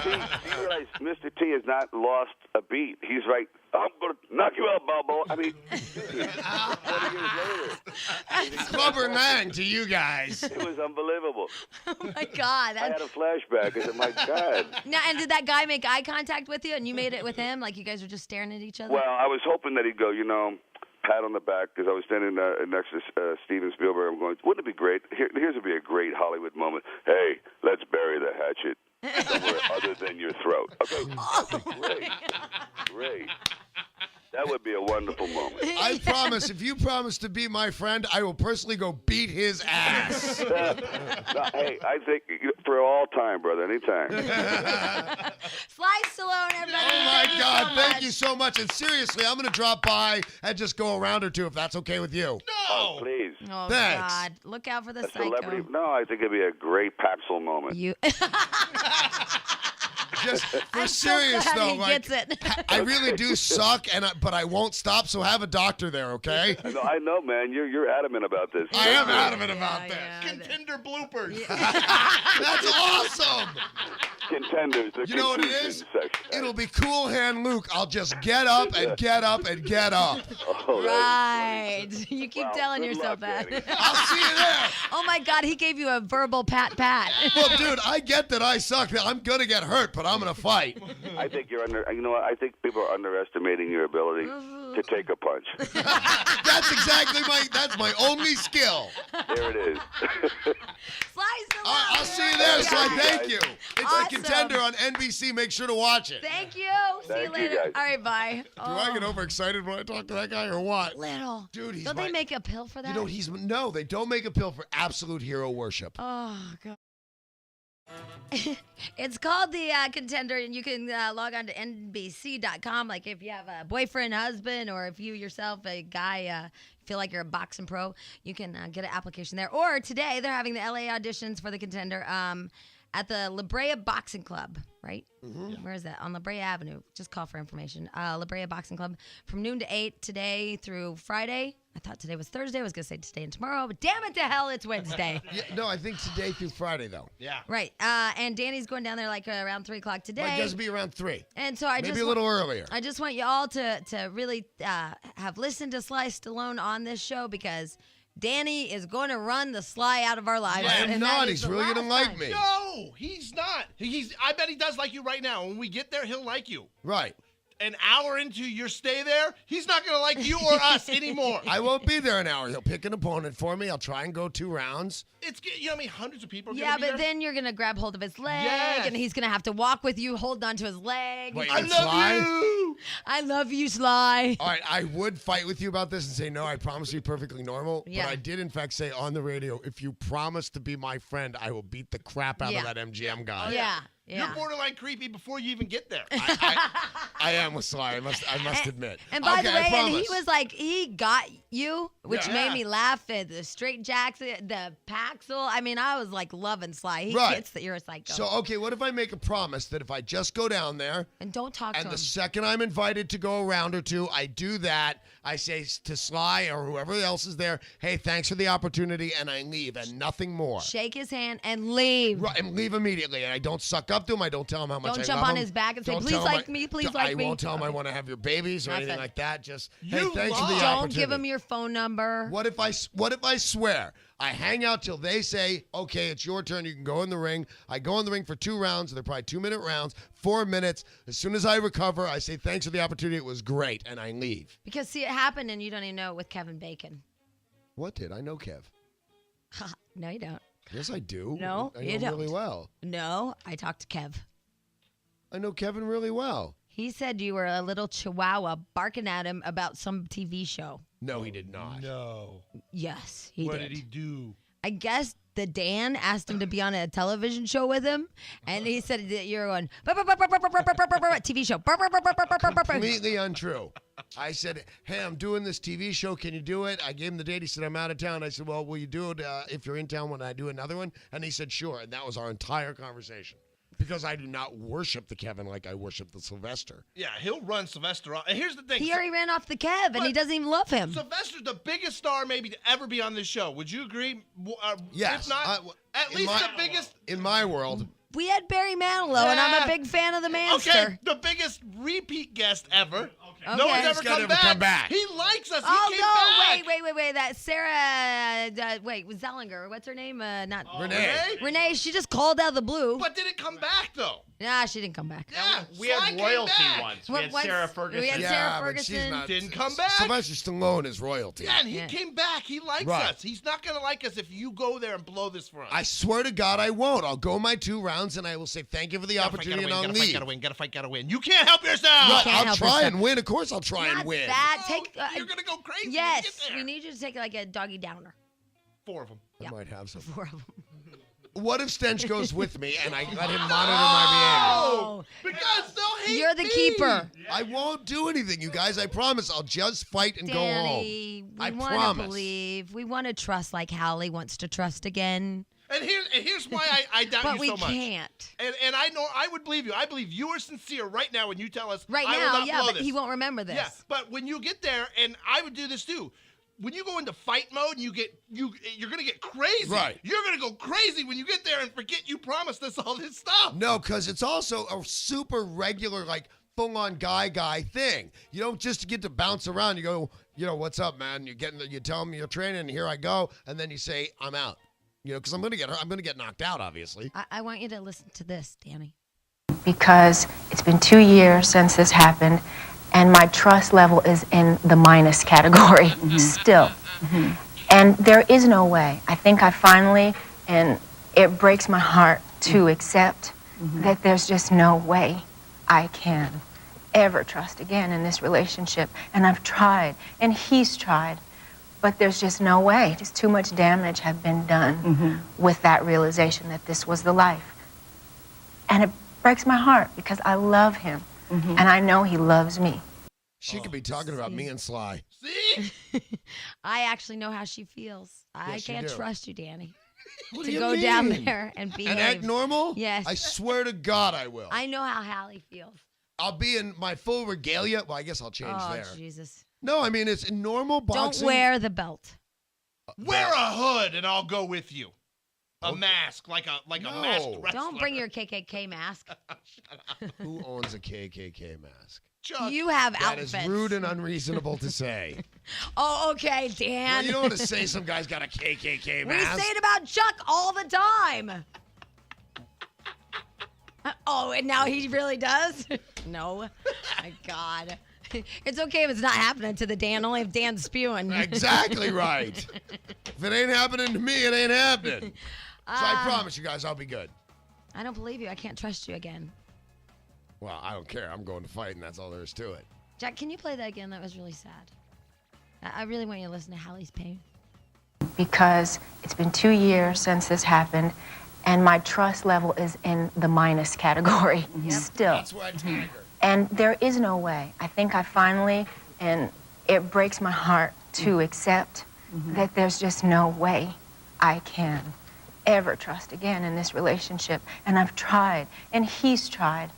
And you realize Mr. T has not lost a beat. He's like, "I'm going to knock you out, Balboa." I mean, 20 years later. Clubber Lang to you guys. It was unbelievable. Oh, my God. I had a flashback. I said, "My God." Now, and did that guy make eye contact with you, and you made it with him? Like you guys were just staring at each other? Well, I was hoping that he'd go, pat on the back, because I was standing next to Steven Spielberg. I'm going, wouldn't it be great? Here's would be a great Hollywood moment. "Hey, let's bury the hatchet somewhere other than your throat." Okay, great. That would be a wonderful moment. I promise, if you promise to be my friend, I will personally go beat his ass. No, hey, I think for all time, brother, anytime. Sly Stallone, everybody. Oh my Thank you God, so thank much. you so much. And seriously, I'm going to drop by and just go a round or two if that's okay with you. Oh, please. Oh, Thanks. God. Look out for the A celebrity? psycho. No, I think it'd be a great Paxil moment. You. Just for I'm so serious glad though, he like, gets it. I really do suck, but I won't stop. So have a doctor there, okay? No, I know, man. You're adamant about this. I am adamant about that. Contender bloopers. That's awesome. Contenders. The You know what it conclusion is? section. It'll be Cool Hand Luke. I'll just get up and get up and get up. Oh, Right. You keep Wow, telling good yourself luck, that. Danny. I'll see you there. Oh my God, he gave you a verbal pat. Well, dude, I get that I suck. I'm gonna get hurt, but I'm gonna fight. I think you're under. You know what? I think people are underestimating your ability to take a punch. That's my only skill. There it is. Sly Stallone. I'll see you there, Sly. guys. Thank you. It's Awesome. a Contender on NBC. Make sure to watch it. Thank you. See Thank you you, later. guys. All right, bye. Do I get overexcited when I talk to that guy or what? Little. Dude, he's Don't they make a pill for that? You know, no, they don't make a pill for absolute hero worship. Oh, God. It's called the Contender, and you can log on to NBC.com. Like if you have a boyfriend, husband, or if you yourself, a guy, feel like you're a boxing pro, you can get an application there. Or today, they're having the LA auditions for the Contender at the La Brea Boxing Club, right? Mm-hmm. Where is that? On La Brea Avenue. Just call for information. La Brea Boxing Club from noon to 8 today through Friday. I thought today was Thursday. I was going to say today and tomorrow, but damn it to hell, it's Wednesday. Yeah, no, I think today through Friday, though. Yeah. Right. And Danny's going down there like around 3 o'clock today. Like, it has to be around 3. And so I Maybe just a little earlier. I just want you all to really have listened to Sly Stallone on this show because Danny is going to run the Sly out of our lives. I am and not. that is He's the really last going to like time. me. No, he's not. I bet he does like you right now. When we get there, he'll like you. Right. An hour into your stay there, he's not going to like you or us anymore. I won't be there an hour. He'll pick an opponent for me. I'll try and go 2 rounds. It's, you know, hundreds of people are Yeah, gonna be but there? then you're going to grab hold of his leg, Yes. and he's going to have to walk with you, hold onto his leg. Wait, I and love Sly? you. I love you, Sly. All right, I would fight with you about this and say, no, I promise to be perfectly normal. Yeah. But I did, in fact, say on the radio, if you promise to be my friend, I will beat the crap out Yeah. of that MGM guy. Yeah. You're borderline creepy before you even get there. I am with Sly, I must admit. And by the Okay, I way, and he promise. was like, he got you, which Yeah. made me laugh at the straight jacks, the Paxil. I mean, I was like loving Sly. He Right. gets that you're a psycho. So, okay, what if I make a promise that if I just go down there and don't talk to and him. the second I'm invited to go a round or two, I do that. I say to Sly or whoever else is there, hey, thanks for the opportunity, and I leave, and nothing more. Shake his hand and leave. Right, and leave immediately. And I don't suck up to him. I don't tell him how much Don't I jump love on him. his back and say, Don't "Please tell him like me, please like me." I won't tell him I want to have your babies or That's anything it. like that. Just, You hey, thanks for the lie. Don't opportunity. give him your phone number. What if I swear I hang out till they say, okay, it's your turn, you can go in the ring. I go in the ring for 2 rounds. They're probably 2-minute rounds, 4 minutes. As soon as I recover, I say thanks for the opportunity. It was great, and I leave. Because see, it happened and you don't even know it with Kevin Bacon. What did I know, Kev? No, you don't. Yes, I do. No, I know you him really don't. well. No, I talked to Kev. I know Kevin really well. He said you were a little chihuahua barking at him about some TV show. No, he did not. No. Yes, he What did. did he do? I guess the Dan asked him to be on a television show with him, and he said that you're going TV show. Completely untrue. I said, hey, I'm doing this TV show. Can you do it? I gave him the date. He said, I'm out of town. I said, well, will you do it if you're in town when I do another one? And he said, sure. And that was our entire conversation. Because I do not worship the Kevin like I worship the Sylvester. Yeah, he'll run Sylvester off. And here's the thing. He already ran off the Kev, and he doesn't even love him. Sylvester's the biggest star maybe to ever be on this show. Would you agree? Yes. If not, at least the biggest. In my world. We had Barry Manilow, and I'm a big fan of the Manster. Okay, the biggest repeat guest ever. No one's Okay. ever come back. He likes us. He came back. Wait. That Sarah, Zellinger. What's her name? Not Renee. Renee. She just called out of the blue. But did it come back though? Nah, she didn't come back. Yeah, We Sly had came royalty back. once. What- We had once- Sarah Ferguson. we had Yeah, Sarah but she's Ferguson. not. Didn't come back. Sylvester Stallone is royalty. Yeah, and he Yeah. came back. He likes Right. us. He's not going to like us if you go there and blow this for us. I swear to God, I won't. I'll go my 2 rounds and I will say thank you for the Gotta fight, opportunity, gotta and win, I'll gotta fight, leave. gotta win, gotta fight, gotta win. You can't help yourself. Right, can't I'll help try yourself. and win. Of course, I'll try Not and win. that. No, Take. you're going to go crazy when you Yes, get there. we need you to take like a doggy downer. 4 of them. I Yeah. might have some. 4 of them. What if Stench goes with me and I let him monitor my behavior? Oh, because they'll hate You're the me. keeper. I won't do anything, you guys. I promise. I'll just fight and go home. Danny, I we want to promise. believe. We want to trust like Hallie wants to trust again. And here's why I doubt But you we so much. can't. And I know I would believe you. I believe you are sincere right now when you tell us Right I will now, not yeah, blow but this. he won't remember this. Yeah, but when you get there, and I would do this too. When you go into fight mode and you're gonna get crazy. Right. You're gonna go crazy when you get there and forget you promised us all this stuff. No, because it's also a super regular, like, full-on guy thing. You don't just get to bounce around. You go, what's up, man? You tell them you're training, and here I go, and then you say, I'm out. Because I'm gonna get knocked out, obviously. I want you to listen to this, Danny. Because it's been 2 years since this happened, and my trust level is in the minus category still. And there is no way. I think I finally, and it breaks my heart to accept that there's just no way I can ever trust again in this relationship. And I've tried, and he's tried, but there's just no way. Just too much damage had been done with that realization that this was the life. And it breaks my heart because I love him, and I know he loves me. She could be talking about me and Sly. See? I actually know how she feels. I Yes, you can't do. trust you, Danny. What to do you go down mean? there and behave. And act normal? Yes. I swear to God I will. I know how Hallie feels. I'll be in my full regalia. Well, I guess I'll change Oh, there. Jesus. No, I mean, it's in normal boxing. Don't wear the belt. Wear a hood and I'll go with you. A mask, like a No. masked wrestler. Don't bring your KKK mask. Who owns a KKK mask? Chuck. You have That outfits. is rude and unreasonable to say. Oh, okay, Dan. Well, you don't want to say some guy's got a KKK We mask. say it about Chuck all the time. Oh, and now he really does? No. My God. It's okay if it's not happening to the Dan, only if Dan's spewing. Exactly right. If it ain't happening to me, it ain't happening. So I promise you guys I'll be good. I don't believe you. I can't trust you again. Well, I don't care. I'm going to fight, and that's all there is to it. Jack, can you play that again? That was really sad. I really want you to listen to Hallie's pain. Because it's been 2 years since this happened, and my trust level is in the minus category still. That's why Tiger. And there is no way. I think I finally, and it breaks my heart to accept that there's just no way I can ever trust again in this relationship. And I've tried, and he's tried,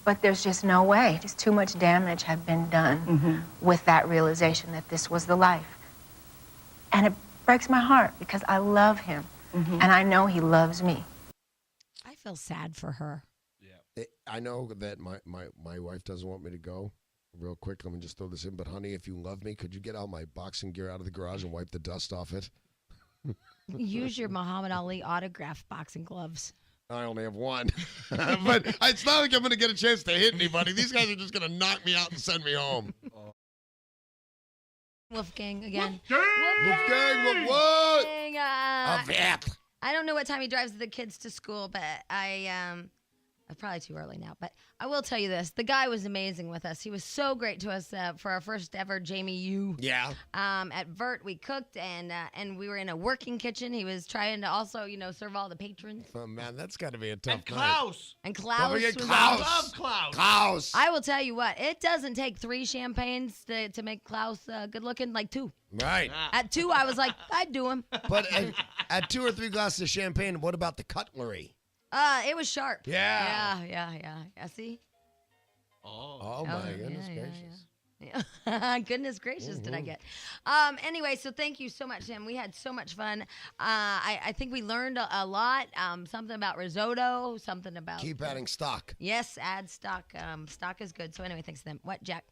but there's just no way. Just too much damage had been done with that realization that this was the life. And it breaks my heart because I love him, and I know he loves me. I feel sad for her. I know that my wife doesn't want me to go. Real quick, let me just throw this in. But, honey, if you love me, could you get all my boxing gear out of the garage and wipe the dust off it? Use your Muhammad Ali autograph boxing gloves. I only have one. But it's not like I'm going to get a chance to hit anybody. These guys are just going to knock me out and send me home. Wolfgang again. Wolfgang, what? Wolfgang, A vet. I don't know what time he drives the kids to school, but it's probably too early now. But I will tell you this: the guy was amazing with us. He was so great to us for our first ever Jamie U. Yeah. At Vert, we cooked and we were in a working kitchen. He was trying to also, serve all the patrons. Oh, man, that's got to be a tough And night. Klaus. And Don't Klaus forget was Klaus. I love Klaus. Klaus. I will tell you what: it doesn't take 3 champagnes to make Klaus good looking. Like 2. Right. At 2, I was like, I'd do him. But at 2 or 3 glasses of champagne, what about the cutlery? It was sharp. Yeah. Yeah. See? Oh, my goodness gracious. Yeah. Goodness gracious, did I get? Anyway, so thank you so much, Tim. We had so much fun. I think we learned a lot. Something about risotto, something about... Keep adding stock. Yes, add stock. Stock is good. So anyway, thanks to them. What, Jack?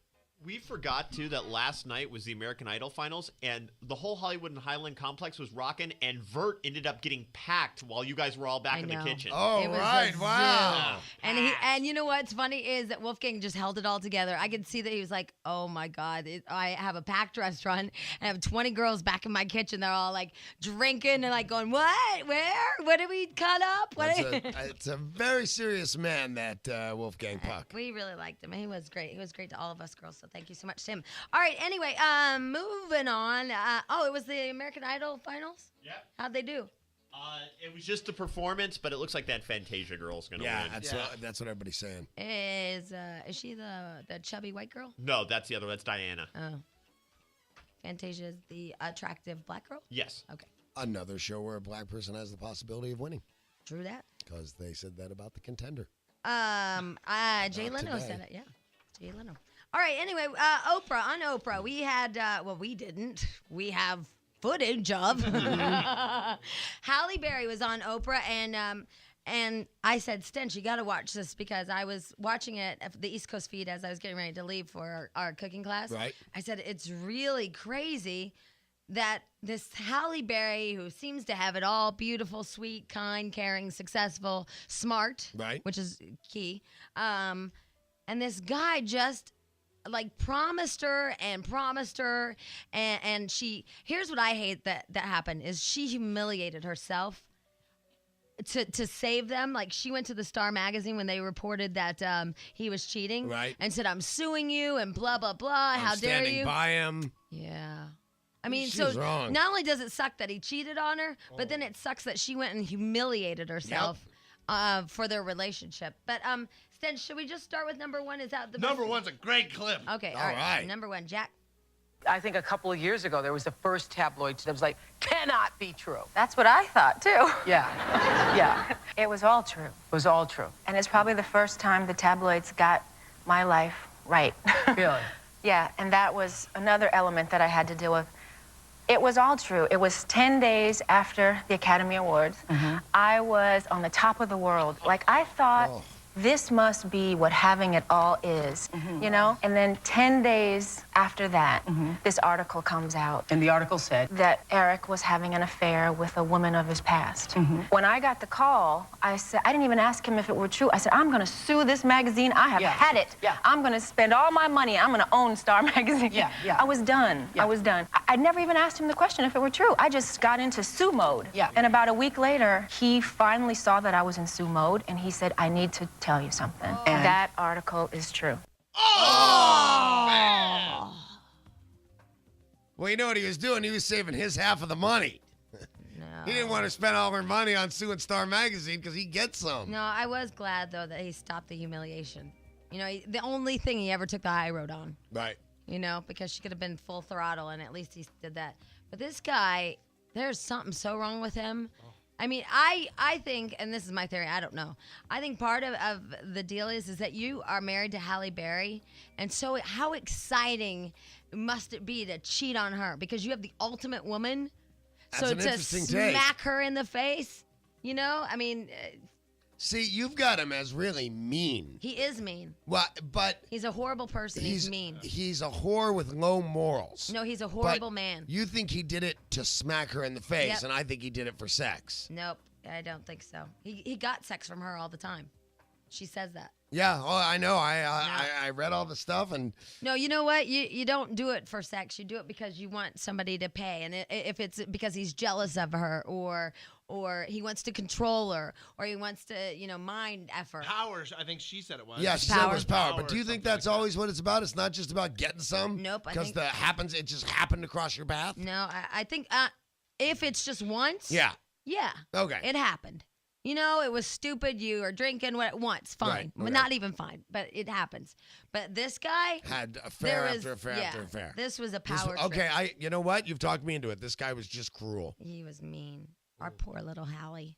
We forgot, too, that last night was the American Idol finals, and the whole Hollywood and Highland complex was rocking, and Vert ended up getting packed while you guys were all back in the kitchen. Oh, It was right. a Wow. zoo. And you know what's funny is that Wolfgang just held it all together. I could see that he was like, oh my God, I have a packed restaurant and I have 20 girls back in my kitchen. They're all like drinking and like going, what? Where? What did we cut up? What? It's a very serious man, that Wolfgang Puck. We really liked him. He was great. He was great to all of us girls. So thank you so much to him. All right. Anyway, moving on. It was the American Idol finals? Yep. How'd they do? It was just the performance, but it looks like that Fantasia girl's going to win. That's what everybody's saying. Is she the chubby white girl? No, that's the other one. That's Diana. Oh. Fantasia is the attractive black girl? Yes. Okay. Another show where a black person has the possibility of winning. True that. Because they said that about The Contender. Jay Leno today. said it. Yeah. Jay Leno. All right. Anyway, Oprah. On Oprah, we had, we didn't. We have footage of. Halle Berry was on Oprah, and I said, Stench, you got to watch this because I was watching it at the East Coast feed as I was getting ready to leave for our cooking class. Right. I said, it's really crazy that this Halle Berry, who seems to have it all, beautiful, sweet, kind, caring, successful, smart, right, which is key, and this guy just like promised her and she, here's what I hate that happened is she humiliated herself to save them. Like she went to the Star magazine when they reported that he was cheating, right, and said, I'm suing you and blah blah blah. How dare you? Standing by him. Yeah. I mean, She's so wrong. not only does it suck that he cheated on her, but then it sucks that she went and humiliated herself for their relationship. But Sten, should we just start with number one? Is that the Number best? one's a great clip. Okay, all right. Number one, Jack. I think a couple of years ago, there was the first tabloid that was like, cannot be true. That's what I thought, too. Yeah. Yeah. It was all true. It was all true. And it's probably the first time the tabloids got my life right. Really? Yeah, and that was another element that I had to deal with. It was all true. It was 10 days after the Academy Awards. I was on the top of the world. Like, I thought this must be what having it all is, you know? And then 10 days after that, this article comes out. And the article said? That Eric was having an affair with a woman of his past. When I got the call, I said, I didn't even ask him if it were true. I said, I'm gonna sue this magazine. I have had it. Yeah. I'm gonna spend all my money. I'm gonna own Star magazine. Yeah, yeah. I was done. I was done. I never even asked him the question if it were true. I just got into sue mode. Yeah. And about a week later, he finally saw that I was in sue mode, and he said, I need to tell you something. And that article is true. Well, you know what he was doing? He was saving his half of the money. He didn't want to spend all her money on suing Star Magazine because he gets some. No, I was glad, though, that he stopped the humiliation. You know, the only thing he ever took the high road on. Right. You know, because she could have been full throttle, and at least he did that. But this guy, there's something so wrong with him. I mean, I think, and this is my theory, I don't know. I think part of the deal is that you are married to Halle Berry, and so how exciting must it be to cheat on her? Because you have the ultimate woman. That's so an to interesting take. smack her in the face, you know? I mean, see, you've got him as really mean. he is mean. Well, but He's a horrible person. He's mean. He's a whore with low morals. No, he's a But horrible man. You think he did it to smack her in the face, Yep. and I think he did it for sex. Nope, I don't think so. He got sex from her all the time. She says that. Yeah, oh, I know. I read all the stuff, and No, you know what? You don't do it for sex. You do it because you want somebody to pay. And if it's because he's jealous of her or he wants to control her or he wants to, mind effort. Power, I think she said it was. yeah, she said it was power. But do you think that's always what it's about? It's not just about getting some. Nope, I Because think- it just happened to cross your path. No, I think if it's just once. Yeah. Yeah. Okay. It happened. It was stupid. You were drinking once. Fine. Right, Well, okay. not even fine, but it happens. But this guy Had affair there after was- affair yeah, after affair. This was a This- power okay, trip. you know what? You've talked me into it. This guy was just cruel. He was mean. Our poor little Hallie.